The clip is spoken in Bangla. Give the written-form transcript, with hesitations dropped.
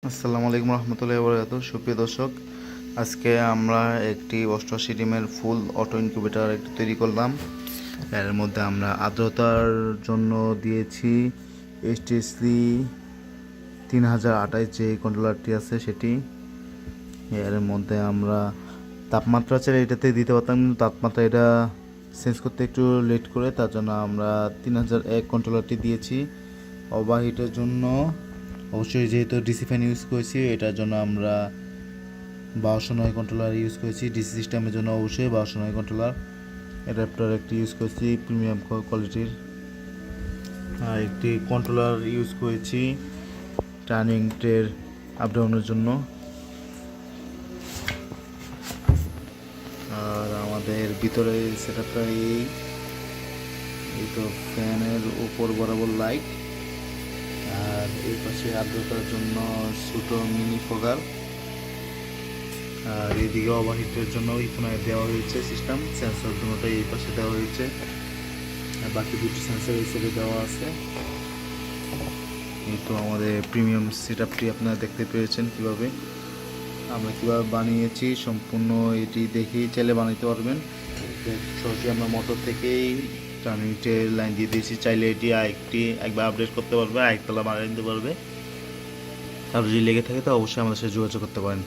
আসসালামু আলাইকুম রহমতুল্লাহি ওয়া বারাকাতুহু। সুপ্রিয় দর্শক, আজকে আমরা একটি 88 ডিমের ফুল অটো ইনকিউবেটর একটি তৈরি করলাম। এর মধ্যে আমরা আর্দ্রতার জন্য দিয়েছি HTC 3028 যে কন্ট্রোলারটি আছে সেটি। এর মধ্যে আমরা তাপমাত্রা চাইলে এটাতে দিতে পারতাম, কিন্তু তাপমাত্রা এটা চেঞ্জ করতে একটু লেট করে, তার জন্য আমরা 3001 কন্ট্রোলারটি দিয়েছি। ওভারহিটের জন্য অবশ্যই যেহেতু ডিসি ফ্যান ইউজ করেছি, এটার জন্য আমরা 1209 কন্ট্রোলার ইউজ করেছি। ডিসি সিস্টেমের জন্য অবশ্যই 1209 কন্ট্রোলার। অ্যাডাপ্টার একটি ইউজ করেছি প্রিমিয়াম কোয়ালিটির। আর একটি কন্ট্রোলার ইউজ করেছি টার্নিং ট্রের আপডাউনের জন্য। আর আমাদের ভিতরে সেটআপটা এই তো ফ্যানের উপর বরাবর লাইট, আর এই পাশে আর্দ্রতার জন্য ছোট মিনি ফগার, আর এদিকে ওভারহিটের জন্য ইথোনাইট দেওয়া হয়েছে সিস্টেম। সেন্সর দুটোটাই এই পাশে দেওয়া হয়েছে, আর বাকি দুটি সেন্সর এই সাইডে দেওয়া আছে। এই তো আমাদের প্রিমিয়াম সেটআপটি আপনারা দেখতে পেয়েছেন কিভাবে আমরা কিভাবে বানিয়েছি। সম্পূর্ণ এটি দেখেই চাইলে বানাইতে পারবেন। সরাসরি আমরা মোটর থেকেই টার্নিংটের লাইন দিয়ে দিয়েছি। চাইলে এটি একবার আপডেট করতে পারবে, আরেকতলা বানিয়ে নিতে পারবে। আর যদি লেগে থাকে তো অবশ্যই আমাদের সাথে যোগাযোগ করতে পারেন।